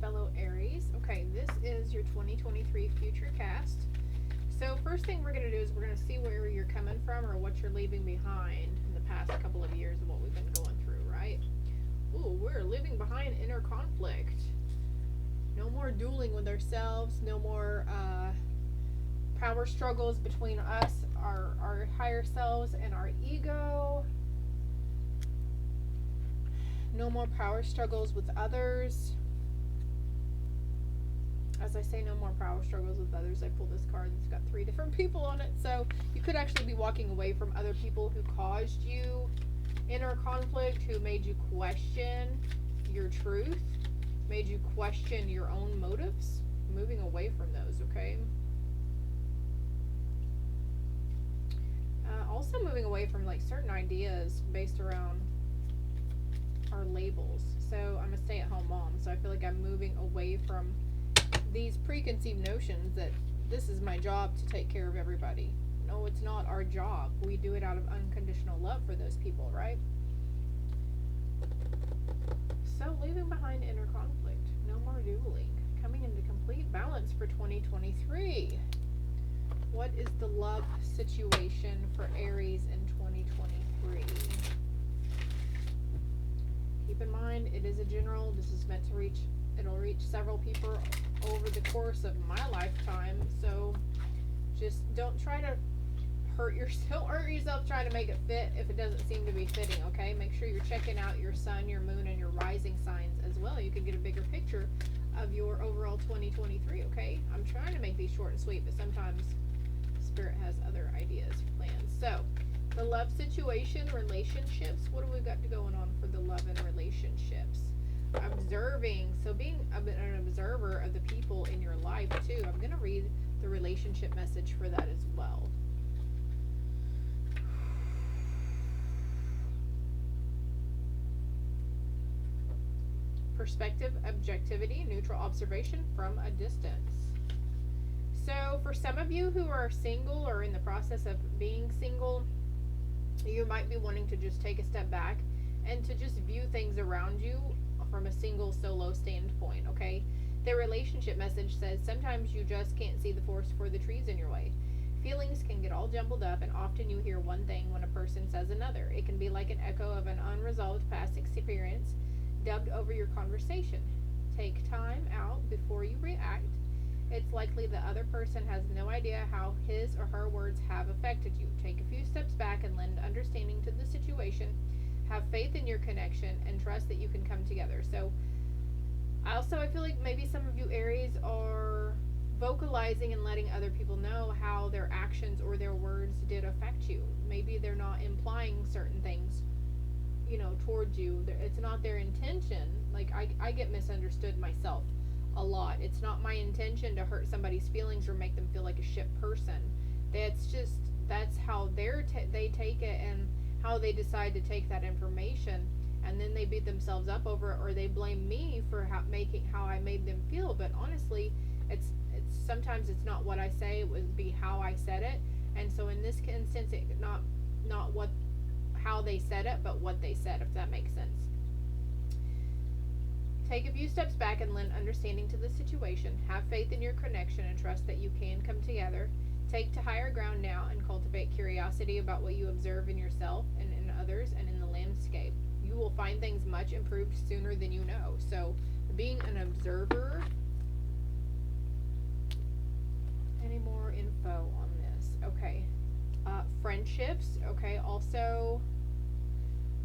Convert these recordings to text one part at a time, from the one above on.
fellow Aries. Okay, this is your 2023 future cast. So first thing we're going to do is we're going to see where you're coming from or what you're leaving behind in the past couple of years of what we've been going through, right? Ooh, we're leaving behind inner conflict. No more dueling with ourselves. No more power struggles between us, our higher selves, and our ego. No more power struggles with others. As I say, no more power struggles with others, I pull this card that's got 3 different people on it. So you could actually be walking away from other people who caused you inner conflict, who made you question your truth, made you question your own motives. Moving away from those, okay? Also moving away from like certain ideas based around our labels. So I'm a stay-at-home mom, so I feel like I'm moving away from these preconceived notions that this is my job to take care of everybody. No, it's not our job. We do it out of unconditional love for those people, right? So leaving behind inner conflict. No more dueling. Coming into complete balance for 2023. What is the love situation for Aries in 2023? Keep in mind, it is a general. This is meant to reach, it'll reach several people over the course of my lifetime. So just don't try to hurt yourself trying to make it fit if it doesn't seem to be fitting, okay? Make sure you're checking out your sun, your moon, and your rising signs as well. You can get a bigger picture of your overall 2023, okay? I'm trying to make these short and sweet, but sometimes Spirit has other ideas, plans. So, the love situation, relationships. What do we got going on for the love and relationships? Observing. So, being an observer of the people in your life, too. I'm going to read the relationship message for that as well. Perspective, objectivity, neutral observation from a distance. So for some of you who are single or in the process of being single, you might be wanting to just take a step back and to just view things around you from a single solo standpoint, okay? The relationship message says sometimes you just can't see the forest for the trees in your way. Feelings can get all jumbled up, and often you hear one thing when a person says another. It can be like an echo of an unresolved past experience dubbed over your conversation. Take time out before you react. It's likely the other person has no idea how his or her words have affected you. Take a few steps back and lend understanding to the situation. Have faith in your connection and trust that you can come together. So, also, I feel like maybe some of you Aries are vocalizing and letting other people know how their actions or their words did affect you. Maybe they're not implying certain things, towards you. It's not their intention. Like, I get misunderstood myself a lot. It's not my intention to hurt somebody's feelings or make them feel like a shit person. That's how they take it and how they decide to take that information, and then they beat themselves up over it, or they blame me for how I made them feel. But honestly, it's sometimes it's not what I say, it would be how I said it. And so in this instance, it not how they said it, but what they said, if that makes sense. Take a few steps back and lend understanding to the situation. Have faith in your connection and trust that you can come together. Take to higher ground now and cultivate curiosity about what you observe in yourself and in others and in the landscape. You will find things much improved sooner than you know. So, being an observer. Any more info on this? Okay. Friendships. Okay. Also,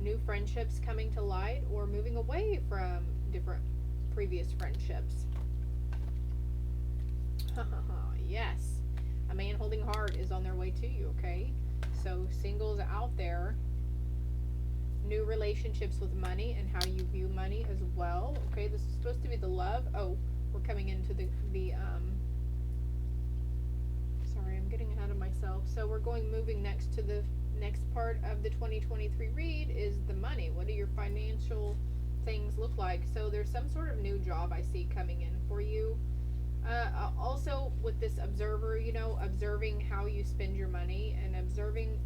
new friendships coming to light or moving away from different previous friendships. Yes. A man holding heart is on their way to you, okay? So singles out there. New relationships with money and how you view money as well. Okay, this is supposed to be the love. Oh, we're coming into the sorry, I'm getting ahead of myself. So we're moving next to the next part of the 2023 read is the money. What do your financial things look like? So there's some sort of new job I see coming in for you. Also with this observer, observing how you spend your money and observing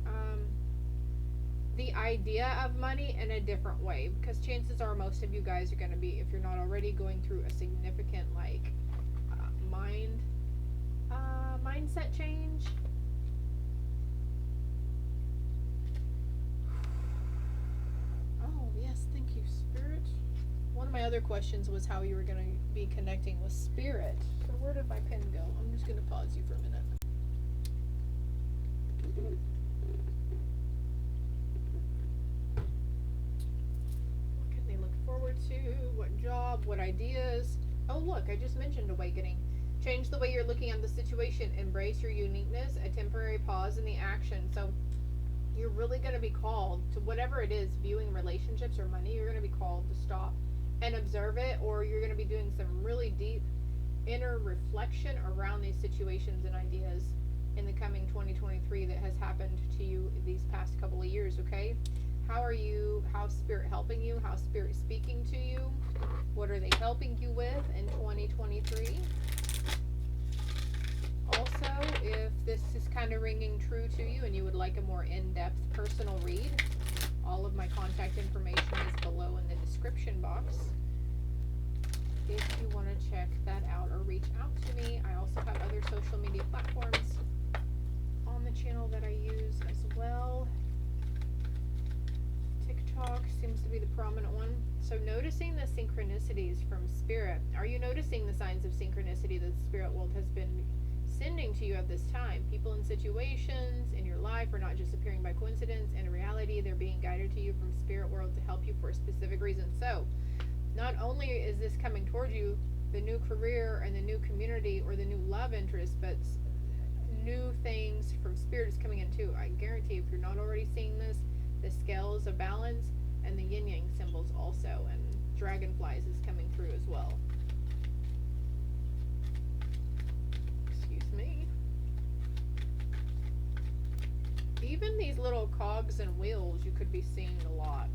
the idea of money in a different way, because chances are most of you guys are going to be, if you're not already, going through a significant like mindset change. Oh yes, thank you, Spirit. One of my other questions was how you were going to be connecting with Spirit. So where did my pen go? I'm just going to pause you for a minute. What can they look forward to? What job? What ideas? Oh look, I just mentioned awakening. Change the way you're looking at the situation. Embrace your uniqueness. A temporary pause in the action. So you're really going to be called to whatever it is, viewing relationships or money, you're going to be called to stop and observe it, or you're going to be doing some really deep inner reflection around these situations and ideas in the coming 2023 that has happened to you these past couple of years, okay? How's Spirit helping you? How's Spirit speaking to you? What are they helping you with in 2023? Also, if this is kind of ringing true to you and you would like a more in-depth personal read, all of my contact information is below in the description box. If you want to check that out or reach out to me, I also have other social media platforms on the channel that I use as well. TikTok seems to be the prominent one. So noticing the synchronicities from Spirit. Are you noticing the signs of synchronicity that the Spirit world has been sending to you at this time? People and situations in your life are not just appearing by coincidence. In reality, they're being guided to you from Spirit world to help you for a specific reason. So not only is this coming toward you, the new career and the new community or the new love interest, but new things from Spirit is coming in too. I guarantee if you're not already seeing this, the scales of balance and the yin yang symbols also, and dragonflies is coming through as well. Excuse me. Even these little cogs and wheels you could be seeing a lot.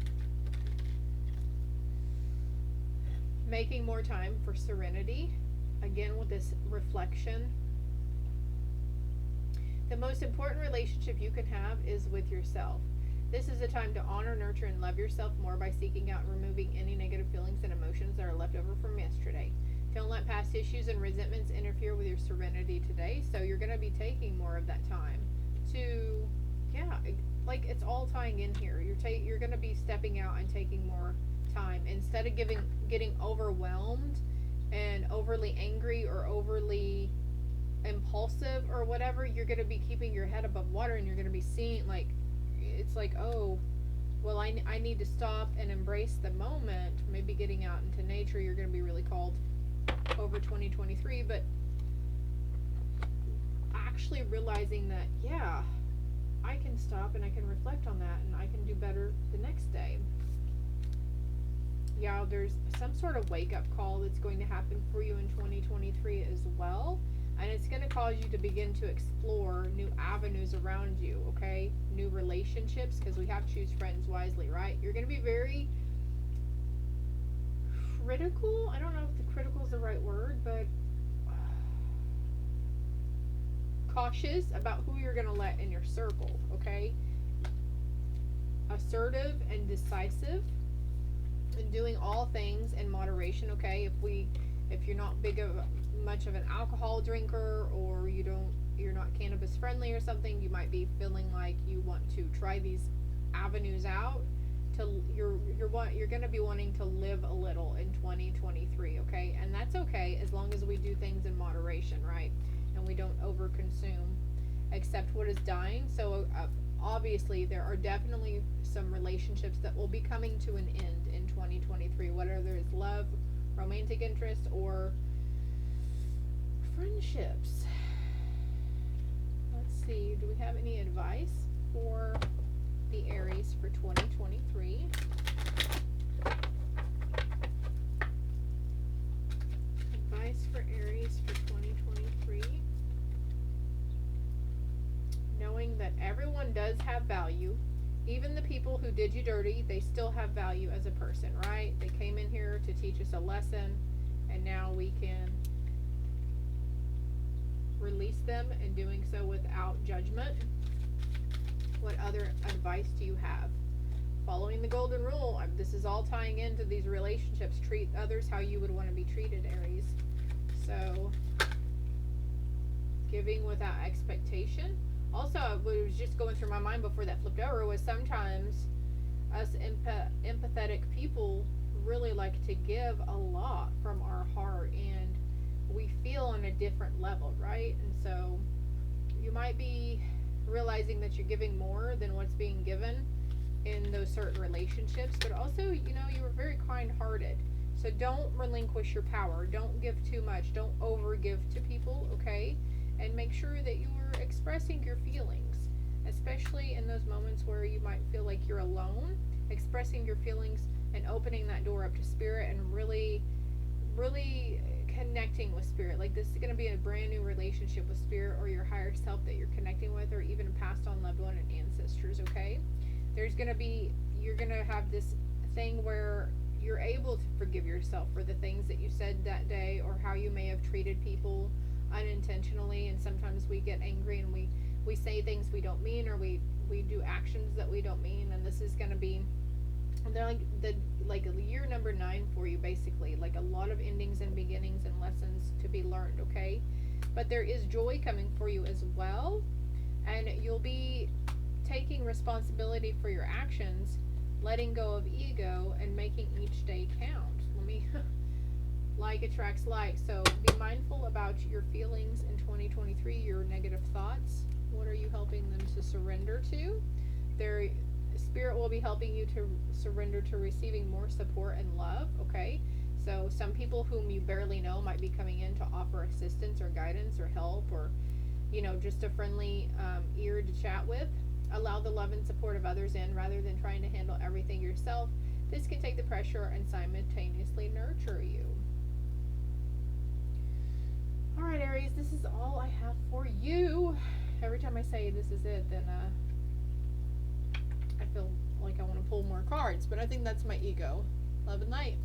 Making more time for serenity, again with this reflection. The most important relationship you can have is with yourself. This is a time to honor, nurture, and love yourself more by seeking out and removing any negative feelings and emotions that are left over from yesterday. Don't let past issues and resentments interfere with your serenity today. So you're going to be taking more of that time to, like it's all tying in here. You're going to be stepping out and taking more time instead of getting overwhelmed and overly angry or overly impulsive or whatever. You're going to be keeping your head above water, and you're going to be seeing like, it's like, oh, well, I need to stop and embrace the moment. Maybe getting out into nature. You're going to be really called over 2023, but actually realizing that, yeah, I can stop and I can reflect on that and I can do better the next day. Yeah, there's some sort of wake-up call that's going to happen for you in 2023 as well. And it's going to cause you to begin to explore new avenues around you, okay? New relationships, because we have to choose friends wisely, right? You're going to be very critical. I don't know if the critical is the right word, but cautious about who you're going to let in your circle, okay? Assertive and decisive, and doing all things in moderation, okay? If you're not much of an alcohol drinker, or you're not cannabis friendly or something, you might be feeling like you want to try these avenues out. You're going to be wanting to live a little in 2023, okay? And that's okay as long as we do things in moderation, right? And we don't overconsume. Accept what is dying. So obviously there are definitely some relationships that will be coming to an end in 2023, whether it's love, romantic interest, or friendships. Let's see, do we have any advice for the Aries for 2023? Advice for Aries for 2023. Knowing that everyone does have value. Even the people who did you dirty, they still have value as a person, right? They came in here to teach us a lesson, and now we can release them, and doing so without judgment. What other advice do you have? following the golden rule. This is all tying into these relationships. Treat others how you would want to be treated, Aries. So, giving without expectation. Also, what was just going through my mind before that flipped over was sometimes us empathetic people really like to give a lot from our heart, and we feel on a different level, right? And so you might be realizing that you're giving more than what's being given in those certain relationships, but also, you were very kind-hearted. So don't relinquish your power. Don't give too much. Don't over give to people, okay? And make sure that you are expressing your feelings, especially in those moments where you might feel like you're alone. Expressing your feelings and opening that door up to spirit, and really, really connecting with spirit. Like, this is going to be a brand new relationship with spirit or your higher self that you're connecting with, or even passed on loved one and ancestors, okay? You're going to have this thing where you're able to forgive yourself for the things that you said that day, or how you may have treated people unintentionally. And sometimes we get angry and we say things we don't mean, or we do actions that we don't mean. And this is going to be, they're like year number 9 for you, basically. Like a lot of endings and beginnings and lessons to be learned, okay? But there is joy coming for you as well, and you'll be taking responsibility for your actions, letting go of ego, and making each day count. Like attracts like. So be mindful about your feelings in 2023, your negative thoughts. What are you helping them to surrender to? Their spirit will be helping you to surrender to receiving more support and love, okay? So some people whom you barely know might be coming in to offer assistance or guidance or help, or just a friendly ear to chat with. Allow the love and support of others in, rather than trying to handle everything yourself. This can take the pressure and simultaneously nurture you. Alright, Aries, this is all I have for you. Every time I say this is it, then I feel like I want to pull more cards, but I think that's my ego. Love and light.